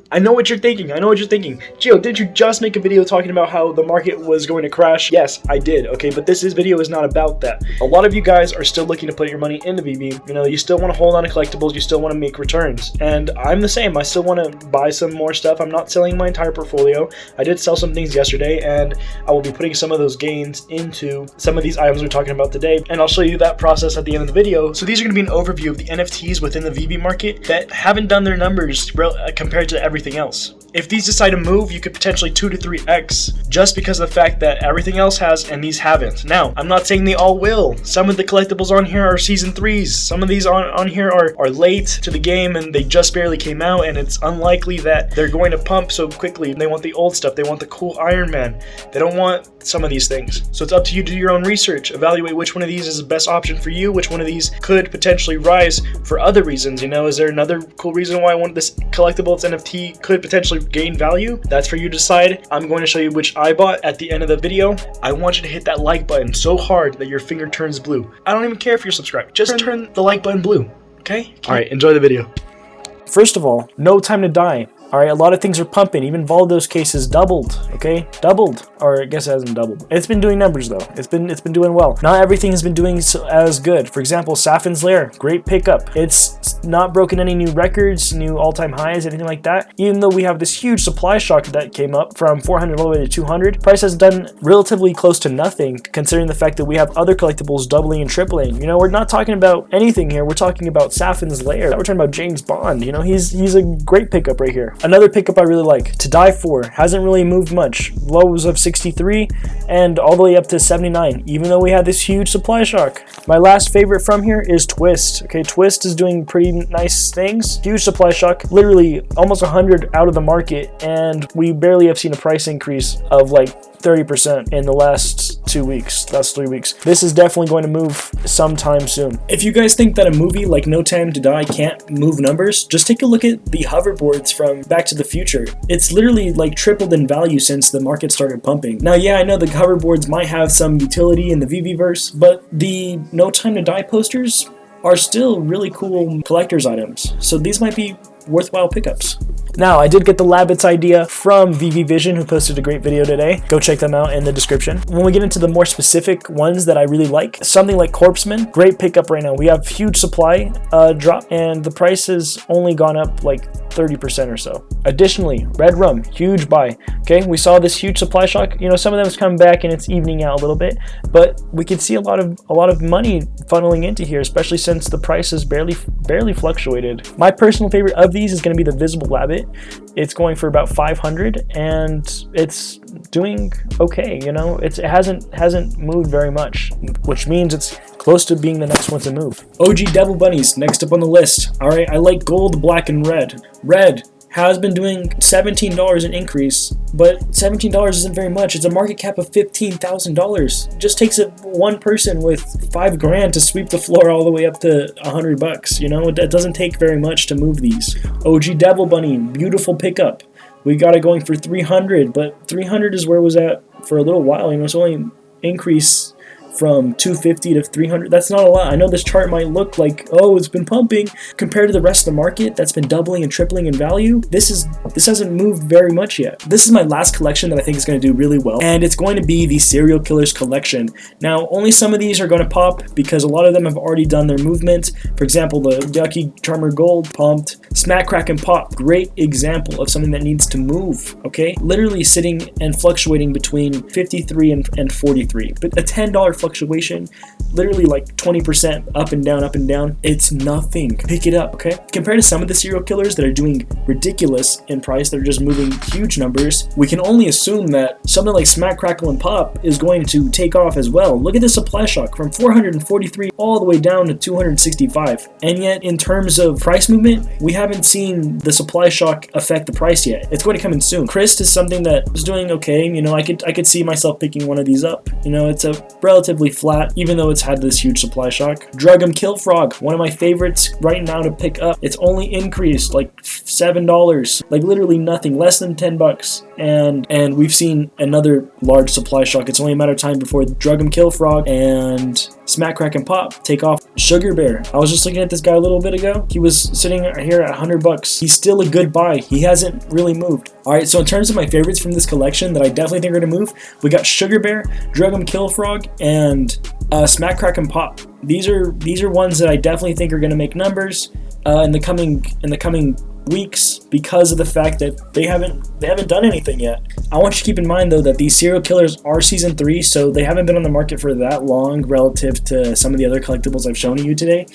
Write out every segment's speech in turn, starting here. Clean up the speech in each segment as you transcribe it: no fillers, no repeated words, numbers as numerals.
I know what you're thinking. Gio, didn't you just make a video talking about how the market was going to crash? Yes, I did, okay, but this video is not about that. A lot of you guys are still looking to put your money into Veve. You know, you still want to hold on to collectibles, you still want to make returns. And I'm the same. I still want to buy some more stuff. I'm not selling my entire portfolio. I did sell some things yesterday, and I will be putting some of those gains into some of these items we're talking about today, and I'll show you that process at the end of the video. So these are going to be an overview of the NFTs within the Veve market that haven't done their numbers compared to everything else. If these decide to move, you could potentially 2 to 3x just because of the fact that everything else has and these haven't. Now, I'm not saying they all will. Some of the collectibles on here are season 3s. Some of these on here are late to the game and they just barely came out, and it's unlikely that they're going to pump so quickly. They want the old stuff. They want the cool Iron Man. They don't want some of these things. So it's up to you to do your own research. Evaluate which one of these is the best option for you, which one of these could potentially rise for other reasons. You know, is there another cool reason why I want this collectible, its NFT, could potentially gain value? That's for you to decide. I'm going to show you which I bought at the end of the video. I want you to hit that like button so hard that your finger turns blue. I don't even care if you're subscribed. Just turn the like button blue, okay? All right, enjoy the video. First of all, no time to die. All right, a lot of things are pumping. Even Valdo's case is doubled, okay? Doubled, or I guess it hasn't doubled. It's been doing numbers though. It's been doing well. Not everything has been doing as good. For example, Saffin's Lair, great pickup. It's not broken any new records, new all-time highs, anything like that. Even though we have this huge supply shock that came up from 400 all the way to 200, price has done relatively close to nothing, considering the fact that we have other collectibles doubling and tripling. You know, we're not talking about anything here. We're talking about Saffin's Lair. We're talking about James Bond. You know, he's a great pickup right here. Another pickup I really like, To Die For, hasn't really moved much. Lows of 63 and all the way up to 79, even though we had this huge supply shock. My last favorite from here is Twist. Okay, Twist is doing pretty nice things. Huge supply shock, literally almost 100 out of the market, and we barely have seen a price increase of like 30% in the last 3 weeks. This is definitely going to move sometime soon. If you guys think that a movie like No Time to Die can't move numbers, just take a look at the hoverboards from Back to the Future. It's literally like tripled in value since the market started pumping. Now, yeah, I know the hoverboards might have some utility in the Veveverse, but the No Time to Die posters are still really cool collector's items. So these might be worthwhile pickups. Now, I did get the Labbits idea from Veve Vision, who posted a great video today. Go check them out in the description. When we get into the more specific ones that I really like, something like Corpseman, great pickup right now. We have huge supply drop, and the price has only gone up like 30% or so. Additionally, Red Rum, huge buy. Okay, we saw this huge supply shock. You know, some of them is coming back and it's evening out a little bit, but we can see a lot of money funneling into here, especially since the price has barely fluctuated. My personal favorite of these is going to be the Visible Labbit. It's going for about 500, and it's doing okay. You know, it hasn't moved very much, which means it's close to being the next one to move. OG Devil Bunnies, next up on the list. All right, I like gold, black, and red. Red has been doing $17 an increase, but $17 isn't very much. It's a market cap of $15,000. It just takes one person with $5,000 to sweep the floor all the way up to $100. You know, it doesn't take very much to move these. OG Devil Bunny, beautiful pickup. We got it going for 300, but 300 is where it was at for a little while. You know, it's only increase from 250 to 300. That's not a lot. I know this chart might look like, oh, it's been pumping compared to the rest of the market that's been doubling and tripling in value. This hasn't moved very much yet. This is my last collection that I think is going to do really well, and it's going to be the Serial Killers collection. Now, only some of these are going to pop because a lot of them have already done their movement. For example, the Lucky Charmer Gold pumped. Smack, Crack, and Pop, great example of something that needs to move, okay? Literally sitting and fluctuating between 53 and 43, but a $10 fluctuation, literally like 20% up and down, it's nothing. Pick it up, okay? Compared to some of the serial killers that are doing ridiculous in price, they're just moving huge numbers, we can only assume that something like Smack, Crackle, and Pop is going to take off as well. Look at the supply shock from 443 all the way down to 265, and yet in terms of price movement, we haven't seen the supply shock affect the price yet. It's going to come in soon. Christ is something that is doing okay. You know, I could see myself picking one of these up. You know, it's a relatively flat, even though it's had this huge supply shock. Drug 'em Kill Frog, one of my favorites right now to pick up. It's only increased like $7, like literally nothing, less than $10, and we've seen another large supply shock. It's only a matter of time before Drug 'em Kill Frog and Smack, Crack, and Pop take off. Sugar Bear, I was just looking at this guy a little bit ago. He was sitting here at $100. He's still a good buy. He hasn't really moved. All right, so in terms of my favorites from this collection that I definitely think are gonna move, we got Sugar Bear, Drug 'em Kill Frog, and Smack, Crack, and Pop. These are ones that I definitely think are gonna make numbers in the coming weeks, because of the fact that they haven't done anything yet. I want you to keep in mind though that these serial killers are season 3, so they haven't been on the market for that long relative to some of the other collectibles I've shown you today.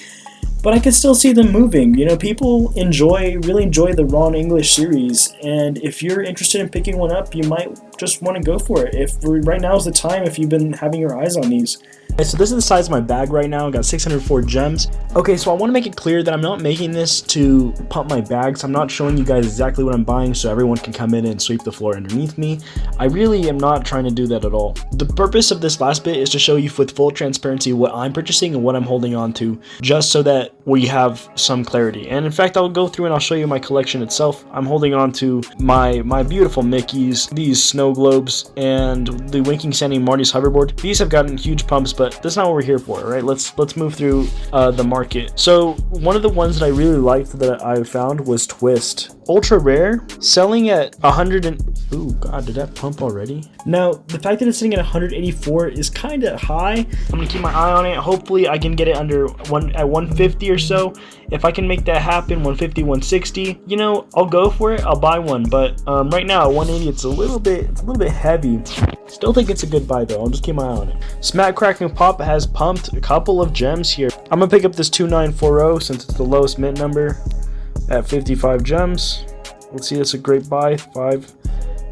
But I can still see them moving. You know, people really enjoy the Ron English series, and if you're interested in picking one up, you might just want to go for it. Right now is the time if you've been having your eyes on these. Okay, so this is the size of my bag right now. I got 604 gems. Okay, so I want to make it clear that I'm not making this to pump my bags. I'm not showing you guys exactly what I'm buying so everyone can come in and sweep the floor underneath me. I really am not trying to do that at all. The purpose of this last bit is to show you with full transparency what I'm purchasing and what I'm holding on to, just so that we have some clarity. And in fact, I'll go through and I'll show you my collection itself. I'm holding on to my beautiful Mickeys, these snow globes, and the Winking Sandy Marty's hoverboard. These have gotten huge pumps, but that's not what we're here for, right? Let's move through the market. So one of the ones that I really liked that I found was Twist. Ultra rare, selling at 100 and... Ooh, God, did that pump already? Now, the fact that it's sitting at 184 is kind of high. I'm going to keep my eye on it. Hopefully, I can get it at 150 or so. If I can make that happen, 150, 160, you know, I'll go for it. I'll buy one. But right now, at 180, it's a little bit heavy. Still think it's a good buy, though. I'll just keep my eye on it. Smack, Crack, and Pop has pumped a couple of gems here. I'm going to pick up this 2940 since it's the lowest mint number at 55 gems. Let's see, that's a great buy.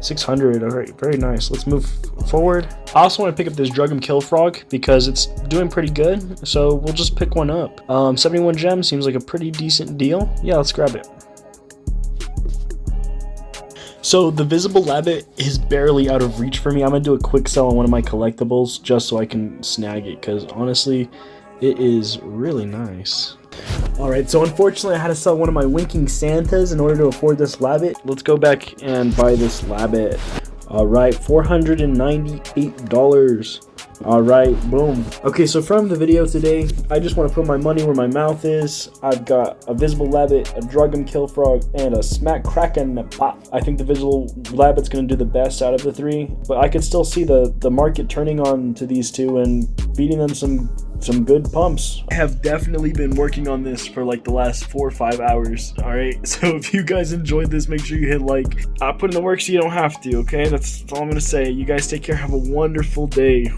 600. All right, very nice. Let's move forward. I also want to pick up this Drug 'em Kill Frog because it's doing pretty good, so we'll just pick one up. 71 gems seems like a pretty decent deal. Yeah, let's grab it. So the Visible Labbit is barely out of reach for me. I'm gonna do a quick sell on one of my collectibles just so I can snag it, because honestly it is really nice. Alright, so unfortunately I had to sell one of my Winking Santas in order to afford this Labbit. Let's go back and buy this Labbit. Alright, $498. Alright, boom. Okay, so from the video today, I just want to put my money where my mouth is. I've got a Visible Labbit, a Drug 'em Kill Frog, and a Smack, Crack, and Pop. I think the Visible Labbit's going to do the best out of the three, but I could still see the market turning on to these two and beating them some good pumps. I have definitely been working on this for like the last 4 or 5 hours. All right, so if you guys enjoyed this, make sure you hit like. I put in the work so you don't have to. Okay, that's all I'm gonna say. You guys take care. Have a wonderful day.